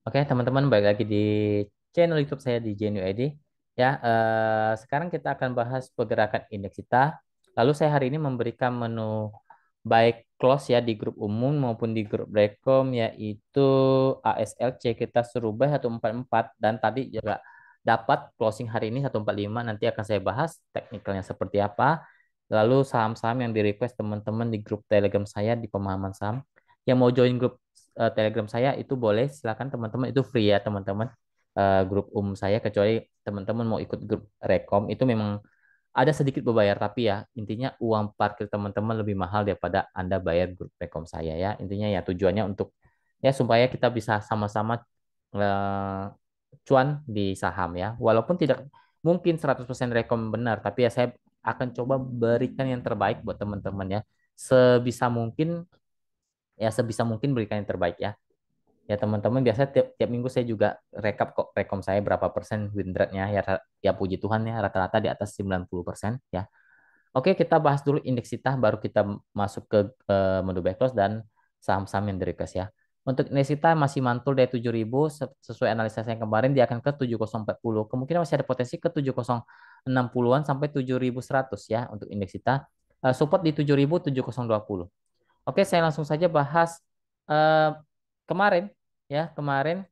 Oke, teman-teman, balik lagi di channel YouTube saya di Genu ID. Ya, sekarang kita akan bahas pergerakan indeks kita. Lalu saya hari ini memberikan menu baik close ya di grup umum maupun di grup rekom, yaitu ASLC kita suruh buy 144, dan tadi juga dapat closing hari ini 145. Nanti akan saya bahas teknikalnya seperti apa. Lalu saham-saham yang di request teman-teman di grup Telegram saya di pemahaman saham. Yang mau join grup Telegram saya itu boleh, silakan teman-teman, itu free ya teman-teman. Grup saya, kecuali teman-teman mau ikut grup rekom itu memang ada sedikit berbayar, tapi ya intinya uang parkir teman-teman lebih mahal daripada Anda bayar grup rekom saya ya. Intinya ya tujuannya untuk ya supaya kita bisa sama-sama eh, cuan di saham ya. Walaupun tidak mungkin 100% rekom benar, tapi ya saya akan coba berikan yang terbaik buat teman-teman ya. Sebisa mungkin sebisa mungkin berikan yang terbaik ya. Ya teman-teman, biasa tiap minggu saya juga rekap kok rekom saya berapa persen win rate-nya ya. Ya puji Tuhan ya, rata-rata di atas 90% ya. Oke, kita bahas dulu indeks kita, baru kita masuk ke menu back close dan saham-saham yang di request ya. Untuk indeks kita masih mantul dari 7.000, sesuai analisa saya yang kemarin dia akan ke 7040. Kemungkinan masih ada potensi ke 7060-an sampai 7100 ya untuk indeks kita. Support di 7020. Oke, saya langsung saja bahas eh, kemarin ya. Kemarin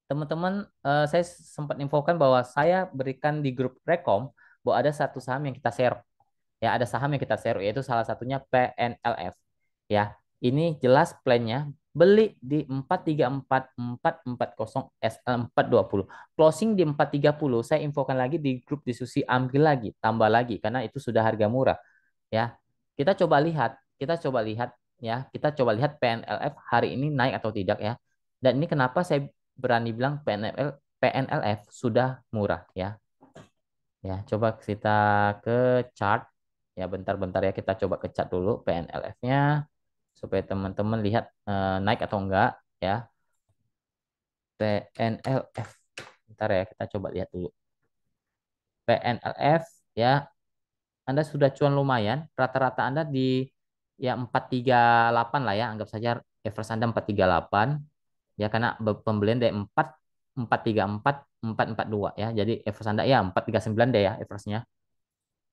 teman-teman, saya sempat infokan bahwa saya berikan di grup Rekom bahwa ada satu saham yang kita share. Ya, ada saham yang kita share, yaitu salah satunya PNLF. Ya, ini jelas plannya beli di 434 440 SL 420. Closing di 430. Saya infokan lagi di grup diskusi, ambil lagi, tambah lagi karena itu sudah harga murah. Ya. Kita coba lihat ya, kita coba lihat PNLF hari ini naik atau tidak ya. Dan ini kenapa saya berani bilang PNLF sudah murah ya. Ya, coba kita ke chart. Ya, bentar-bentar ya, kita coba ke chart dulu PNLF-nya supaya teman-teman lihat naik atau enggak ya. PNLF. Bentar ya, kita coba lihat dulu. PNLF ya, Anda sudah cuan lumayan. Rata-rata Anda di ya 438 lah ya, anggap saja average Anda 438 ya, karena pembelian dari 4 434 442 ya. Jadi average Anda ya 439 deh ya average-nya.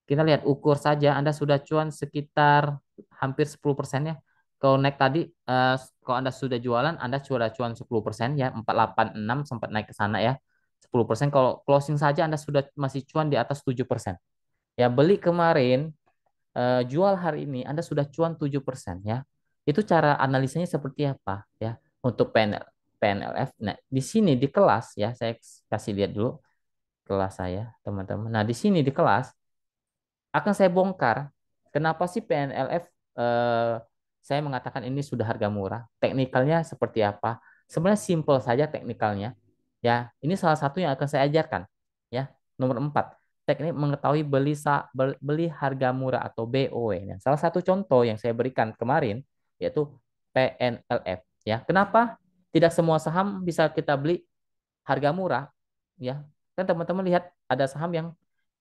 Kita lihat ukur saja, Anda sudah cuan sekitar hampir 10% ya. Kalau naik tadi, kalau Anda sudah jualan, Anda sudah cuan 10% ya. 486 sempat naik ke sana ya. 10%. Kalau closing saja Anda sudah masih cuan di atas 7%. Ya, beli kemarin, jual hari ini, Anda sudah cuan 7% ya. Itu cara analisanya seperti apa ya untuk PNLF. Nah, di sini di kelas ya, saya kasih lihat dulu kelas saya, teman-teman. Nah, di sini di kelas akan saya bongkar kenapa sih PNLF, saya mengatakan ini sudah harga murah. Teknikalnya seperti apa? Sebenarnya simple saja teknikalnya. Ya, ini salah satu yang akan saya ajarkan. Ya, nomor 4, teknik mengetahui beli harga murah atau BOW. Nah, salah satu contoh yang saya berikan kemarin yaitu PNLF. Ya, kenapa tidak semua saham bisa kita beli harga murah? Ya, kan teman-teman lihat ada saham yang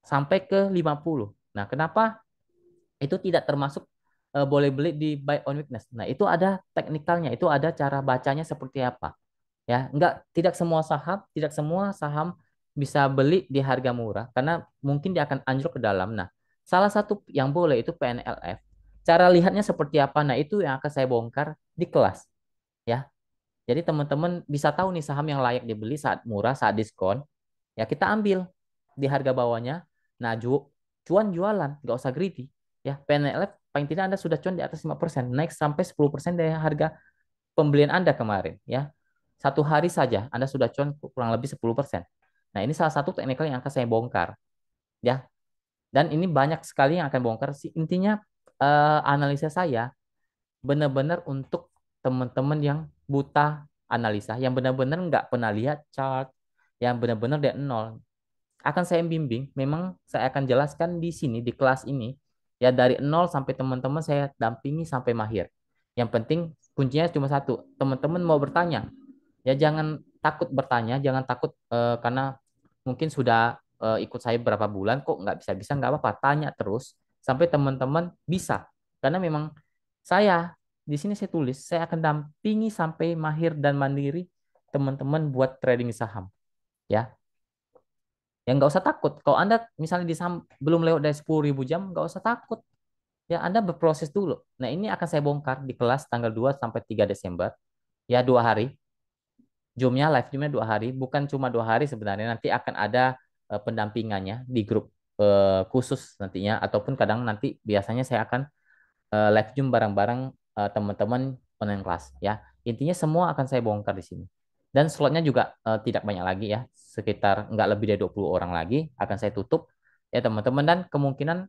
sampai ke 50. Nah, kenapa itu tidak termasuk boleh beli di buy on weakness? Nah, itu ada teknikalnya, itu ada cara bacanya seperti apa. Ya, tidak semua saham bisa beli di harga murah karena mungkin dia akan anjlok ke dalam. Nah, salah satu yang boleh itu PNLF. Cara lihatnya seperti apa? Nah, itu yang akan saya bongkar di kelas, ya. Jadi teman-teman bisa tahu nih saham yang layak dibeli saat murah, saat diskon. Ya, kita ambil di harga bawahnya. Nah, cuan jualan, nggak usah greedy. Ya, PNLF paling tidak Anda sudah cuan di atas 5%, naik sampai 10% dari harga pembelian Anda kemarin. Ya, satu hari saja Anda sudah cuan kurang lebih 10%. Nah, ini salah satu teknikal yang akan saya bongkar. Ya, dan ini banyak sekali yang akan bongkar. Intinya analisa saya benar-benar untuk teman-teman yang buta analisa, yang benar-benar nggak pernah lihat chart, yang benar-benar dari nol. Akan saya bimbing, memang saya akan jelaskan di sini, di kelas ini, ya dari nol sampai teman-teman saya dampingi sampai mahir. Yang penting kuncinya cuma satu, teman-teman mau bertanya, ya jangan takut bertanya, jangan takut karena mungkin sudah ikut saya berapa bulan kok nggak bisa-bisa, nggak apa-apa, tanya terus sampai teman-teman bisa. Karena memang saya di sini saya tulis, saya akan dampingi sampai mahir dan mandiri teman-teman buat trading saham ya. Ya nggak usah takut. Kalau Anda misalnya di saham belum lewat dari 10.000 jam, nggak usah takut. Ya Anda berproses dulu. Nah ini akan saya bongkar di kelas tanggal 2 sampai 3 Desember. Ya 2 hari. Zoom-nya, live Zoom-nya 2 hari. Bukan cuma 2 hari sebenarnya. Nanti akan ada pendampingannya di grup khusus nantinya. Ataupun kadang nanti biasanya saya akan live Zoom bareng-bareng teman-teman online kelas ya. Intinya semua akan saya bongkar di sini. Dan slotnya juga tidak banyak lagi ya, sekitar nggak lebih dari 20 orang lagi akan saya tutup ya teman-teman, dan kemungkinan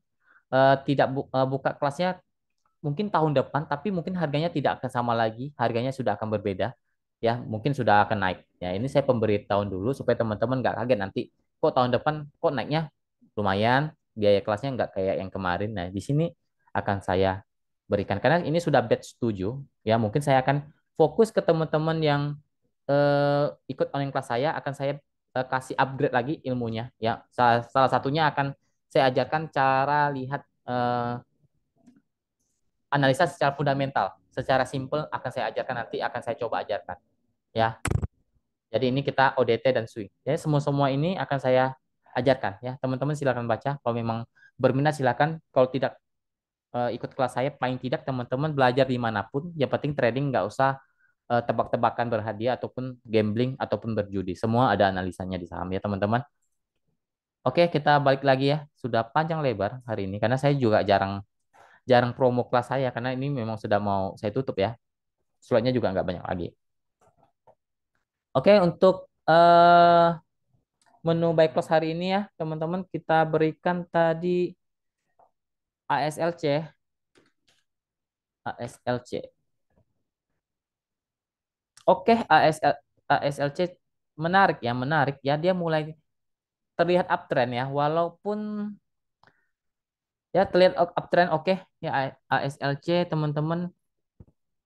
tidak buka kelasnya mungkin tahun depan, tapi mungkin harganya tidak akan sama lagi, harganya sudah akan berbeda ya, mungkin sudah akan naik. Ya, ini saya pemberitahuan dulu supaya teman-teman nggak kaget nanti kok tahun depan kok naiknya lumayan, biaya kelasnya nggak kayak yang kemarin. Nah, di sini akan saya berikan karena ini sudah batch 7 ya, mungkin saya akan fokus ke teman-teman yang ikut online kelas saya, akan saya kasih upgrade lagi ilmunya ya. Salah satunya akan saya ajarkan cara lihat analisa secara fundamental, secara simple akan saya ajarkan, nanti akan saya coba ajarkan ya. Jadi ini kita ODT dan swing. Ya, semua ini akan saya ajarkan ya. Teman-teman silakan baca. Kalau memang berminat silakan. Kalau tidak ikut kelas saya, paling tidak teman-teman belajar dimanapun. Yang penting trading nggak usah tebak-tebakan berhadiah ataupun gambling ataupun berjudi. Semua ada analisanya di saham ya teman-teman. Oke, kita balik lagi ya. Sudah panjang lebar hari ini karena saya juga jarang jarang promo kelas saya karena ini memang sudah mau saya tutup ya. Slide-nya juga nggak banyak lagi. Oke, untuk menu buy close hari ini ya, teman-teman kita berikan tadi ASLC, ASLC. Oke, ASLC menarik ya, menarik ya. Dia mulai terlihat uptrend ya, walaupun ya terlihat uptrend. Oke ya, ASLC teman-teman.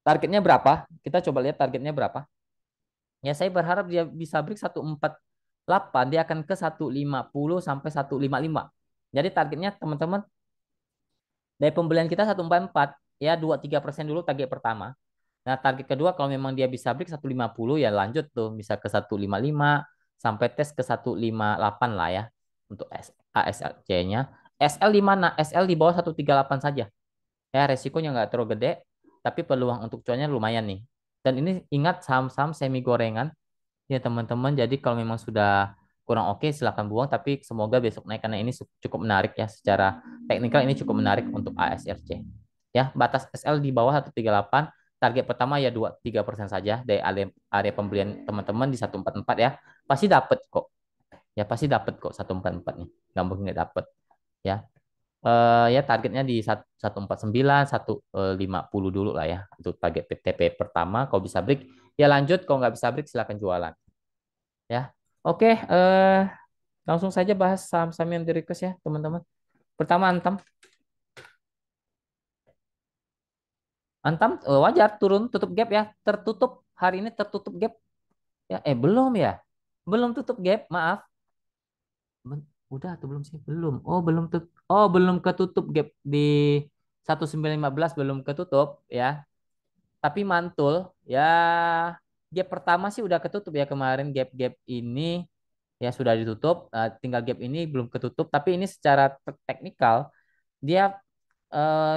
Targetnya berapa? Kita coba lihat targetnya berapa. Ya, saya berharap dia bisa break 148, dia akan ke 150 sampai 155. Jadi targetnya teman-teman dari pembelian kita 144 ya, 2-3% dulu target pertama. Nah, target kedua kalau memang dia bisa break 150 ya lanjut tuh bisa ke 155 sampai tes ke 158 lah ya untuk ASLC-nya. SL di mana? SL di bawah 138 saja. Ya, resikonya nggak terlalu gede, tapi peluang untuk cuannya lumayan nih. Dan ini ingat saham-saham semi gorengan ya teman-teman. Jadi kalau memang sudah kurang oke silahkan buang, tapi semoga besok naik karena ini cukup menarik ya, secara teknikal ini cukup menarik untuk ASRC. Ya, batas SL di bawah 138, target pertama ya 2-3% saja dari area pembelian teman-teman di 144 ya. Pasti dapat kok. Ya pasti dapat kok 144 nih. Nggak mungkin nggak dapat ya. Ya targetnya di 149, 150 dulu lah ya. Untuk target TP pertama, kalau bisa break ya lanjut, kalau nggak bisa break silakan jualan. Ya, oke, langsung saja bahas saham-saham yang di request ya, teman-teman. Pertama Antam, Antam wajar turun tutup gap ya, tertutup hari ini tertutup gap ya. Belum ya, belum tutup gap, maaf. Udah atau belum sih? Belum. Belum ketutup gap di 1915, belum ketutup ya. Tapi mantul ya, gap pertama sih udah ketutup ya kemarin, gap-gap ini ya sudah ditutup. Tinggal gap ini belum ketutup, tapi ini secara teknikal dia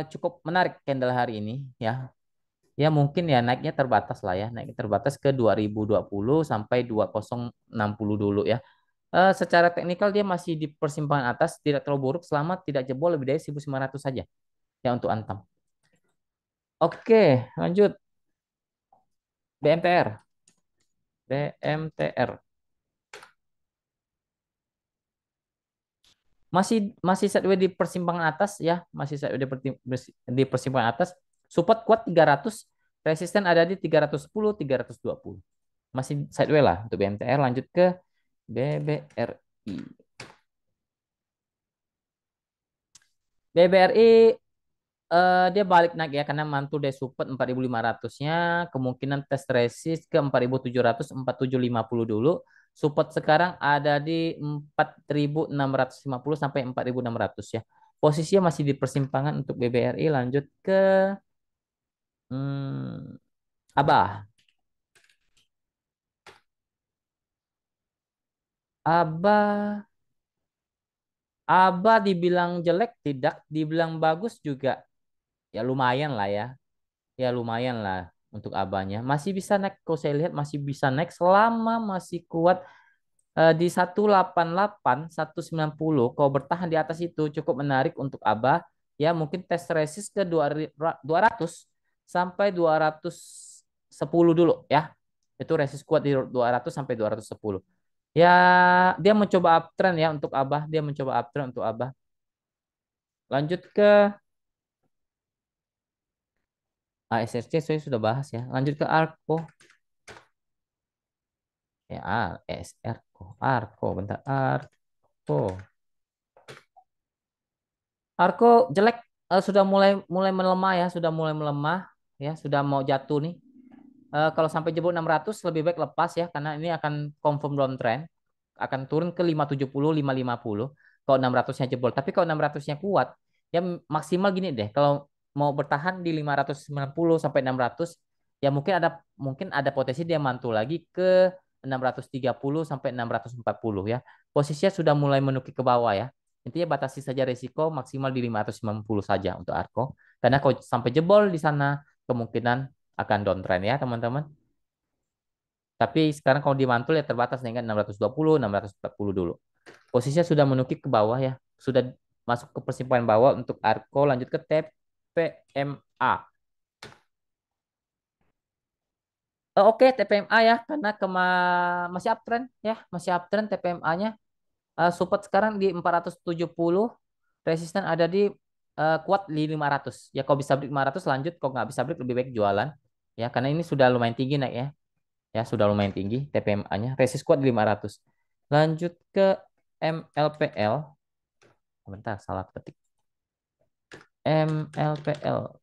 cukup menarik candle hari ini ya. Ya mungkin ya naiknya terbatas lah ya, naiknya terbatas ke 2020 sampai 2060 dulu ya. Secara teknikal dia masih di persimpangan atas, tidak terlalu buruk selama tidak jebol lebih dari 1.900 saja ya untuk Antam. Oke, lanjut BMTR. BMTR. Masih masih sideways di persimpangan atas ya, masih sideways di persimpangan atas. Support kuat 300, resisten ada di 310, 320. Masih sideways lah untuk BMTR. Lanjut ke BBRI. BBRI dia balik naik ya karena mantul dari support 4.500-nya, kemungkinan tes resist ke 4.700, 4.750 dulu. Support sekarang ada di 4.650 sampai 4.600 ya. Posisinya masih di persimpangan untuk BBRI. Lanjut ke hmm, Abah. ABA, ABA dibilang jelek tidak, dibilang bagus juga. Ya lumayan lah ya. Ya lumayan lah untuk abanya. Masih bisa naik, kalau saya lihat masih bisa naik selama masih kuat di 188, 190. Kalau bertahan di atas itu cukup menarik untuk aba. Ya mungkin tes resist ke 200 sampai 210 dulu ya. Itu resist kuat di 200 sampai 210. Ya dia mencoba uptrend ya untuk abah. Dia mencoba uptrend untuk abah. Lanjut ke ASRC saya sudah bahas ya. Lanjut ke Arko. Ya, ASRko. Arko, bentar. Arko. Arko jelek, sudah mulai mulai melemah ya, sudah mulai melemah ya, sudah mau jatuh nih. Kalau sampai jebol 600 lebih baik lepas ya karena ini akan confirm downtrend, akan turun ke 570, 550 kalau 600-nya jebol. Tapi kalau 600-nya kuat, ya maksimal gini deh. Kalau mau bertahan di 590 sampai 600, ya mungkin ada potensi dia mantul lagi ke 630 sampai 640 ya. Posisinya sudah mulai menukik ke bawah ya. Intinya batasi saja risiko maksimal di 590 saja untuk Arko. Karena kalau sampai jebol di sana kemungkinan akan downtrend ya teman-teman. Tapi sekarang kalau dimantul ya terbatas dengan 620, 640 dulu. Posisinya sudah menukik ke bawah ya. Sudah masuk ke persimpangan bawah untuk Arko, lanjut ke TPMA. Oke, TPMA ya karena masih uptrend ya, masih uptrend TPMA-nya. Support sekarang di 470, resisten ada di kuat di 500. Ya kalau bisa break 500 lanjut, kalau nggak bisa break lebih baik jualan. Ya karena ini sudah lumayan tinggi naik ya. Ya sudah lumayan tinggi TPMA-nya. Resist kuat di 500. Lanjut ke MLPL. Bentar, salah ketik. MLPL.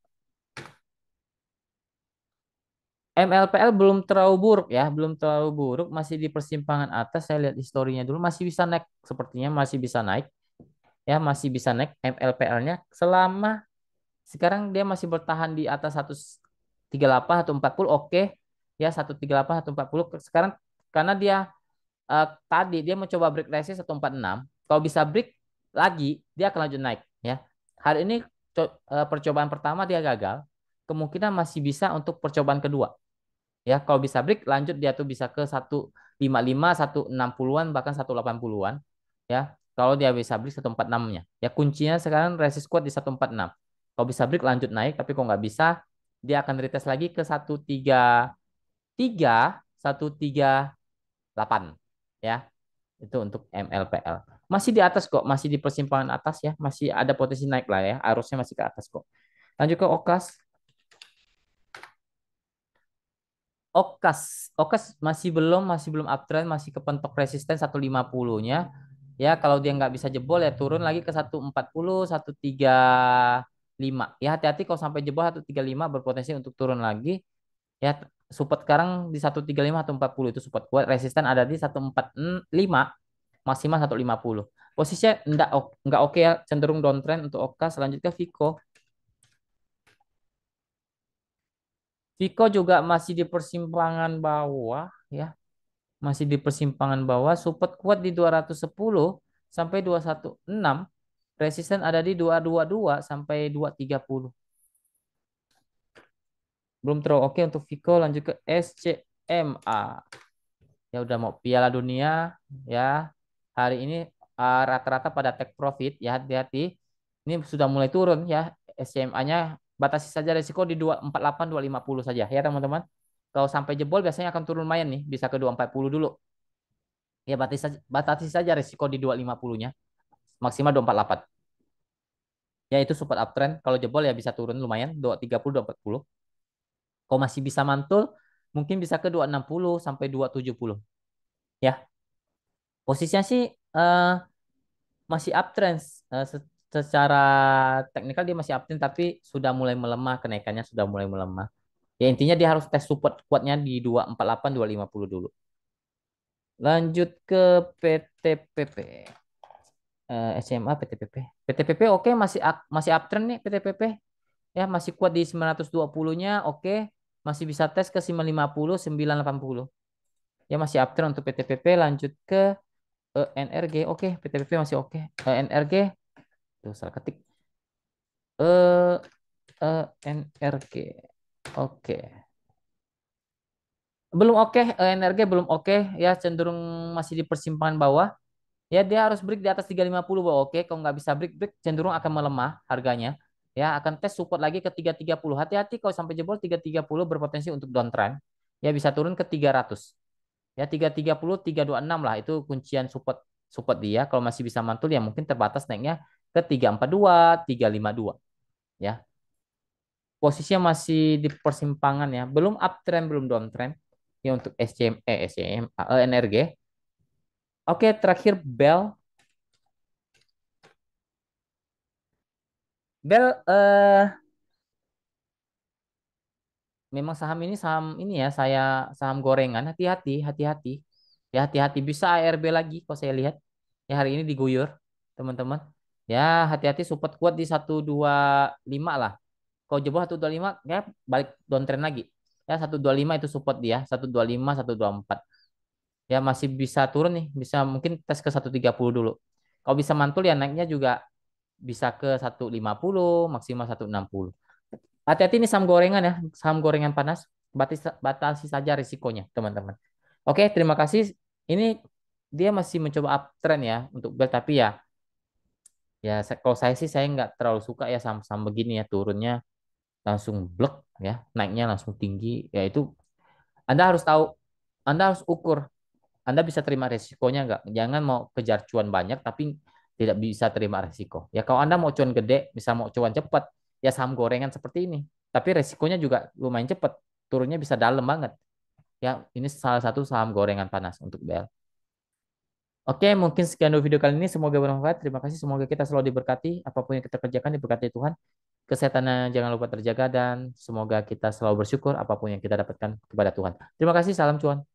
MLPL belum terlalu buruk ya, belum terlalu buruk, masih di persimpangan atas. Saya lihat historinya dulu masih bisa naik, sepertinya masih bisa naik. Ya, masih bisa naik MLPL-nya selama sekarang dia masih bertahan di atas 138 atau 40, oke. Ya, 138 atau 40 sekarang karena dia tadi dia mencoba break resist 146. Kalau bisa break lagi, dia akan lanjut naik ya. Hari ini percobaan pertama dia gagal. Kemungkinan masih bisa untuk percobaan kedua. Ya, kalau bisa break lanjut dia tuh bisa ke 155, 160-an bahkan 180-an ya. Kalau dia bisa break 146-nya. Ya kuncinya sekarang resist kuat di 146. Kalau bisa break lanjut naik, tapi kalau nggak bisa dia akan retest lagi ke 133, 138 ya. Itu untuk MLPL. Masih di atas kok, masih di persimpangan atas ya, masih ada potensi naik lah ya, arusnya masih ke atas kok. Lanjut ke Okas. Okas masih belum uptrend, masih kepentok resisten 150-nya. Ya, kalau dia nggak bisa jebol ya turun lagi ke 140, 135. Ya, hati-hati kalau sampai jebol 135 berpotensi untuk turun lagi. Ya, support sekarang di 135 atau 40 itu support kuat. Resisten ada di 145, maksimal 150. Posisinya enggak oke ya, cenderung downtrend untuk Okas. Selanjutnya Vico. Vico juga masih di persimpangan bawah ya. Masih di persimpangan bawah, support kuat di 210 sampai 216, resisten ada di 222 sampai 230. Belum terlalu oke untuk Vico, lanjut ke SCMA. Ya udah mau Piala Dunia ya. Hari ini rata-rata pada take profit ya, hati-hati. Ini sudah mulai turun ya SCMA-nya, batasi saja risiko di 248, 250 saja ya teman-teman. Kalau sampai jebol biasanya akan turun lumayan nih, bisa ke 240 dulu. Ya batasi saja risiko di 250-nya. Maksimal 248. Ya itu support uptrend. Kalau jebol ya bisa turun lumayan 230, 240. Kalau masih bisa mantul mungkin bisa ke 260 sampai 270. Ya, posisinya sih masih uptrend. Secara teknikal dia masih uptrend tapi sudah mulai melemah, kenaikannya sudah mulai melemah. Ya intinya dia harus tes support kuatnya di 248, 250 dulu. Lanjut ke PTPP. SMA PTPP. PTPP oke, masih uptrend nih PTPP. Ya masih kuat di 920-nya, oke. Masih bisa tes ke 950, 980. Ya masih uptrend untuk PTPP. Lanjut ke NRG, oke, PTPP masih oke. NRG, tuh salah ketik. Eh, NRG, oke. Belum oke, NRG belum oke, ya cenderung masih di persimpangan bawah. Ya dia harus break di atas 350 baru oke. Kalau nggak bisa break cenderung akan melemah harganya. Ya akan tes support lagi ke 330. Hati-hati kalau sampai jebol 330 berpotensi untuk downtrend. Ya bisa turun ke 300. Ya 330, 326 lah itu kuncian support support dia. Kalau masih bisa mantul ya mungkin terbatas naiknya ke 342, 352 ya. Posisinya masih di persimpangan ya. Belum uptrend, belum downtrend. Ya untuk SCM, SCM, NRG. Oke, terakhir Bell. Bell memang saham ini saham ini ya saya saham gorengan hati-hati hati-hati ya hati-hati bisa ARB lagi kalau saya lihat ya hari ini diguyur teman-teman ya hati-hati support kuat di 125 lah kalau jebol 125 ya balik downtrend lagi ya 125 itu support dia 125 124 ya masih bisa turun nih bisa mungkin tes ke 130 dulu kalau bisa mantul ya naiknya juga bisa ke 150 maksimal 160. Hati-hati ini saham gorengan ya, saham gorengan panas. Batasi saja risikonya, teman-teman. Oke, terima kasih. Ini dia masih mencoba uptrend ya untuk bel tapi ya kalau saya sih saya nggak terlalu suka ya saham-saham begini ya turunnya langsung blek ya, naiknya langsung tinggi. Ya itu Anda harus tahu, Anda harus ukur anda bisa terima resikonya nggak? Jangan mau kejar cuan banyak tapi tidak bisa terima resiko. Ya kalau Anda mau cuan gede, bisa mau cuan cepat, ya saham gorengan seperti ini. Tapi resikonya juga lumayan cepat. Turunnya bisa dalam banget. Ya ini salah satu saham gorengan panas untuk BL. Oke, mungkin sekian dulu video kali ini. Semoga bermanfaat. Terima kasih. Semoga kita selalu diberkati. Apapun yang kita kerjakan diberkati Tuhan. Kesehatannya jangan lupa terjaga dan semoga kita selalu bersyukur apapun yang kita dapatkan kepada Tuhan. Terima kasih. Salam cuan.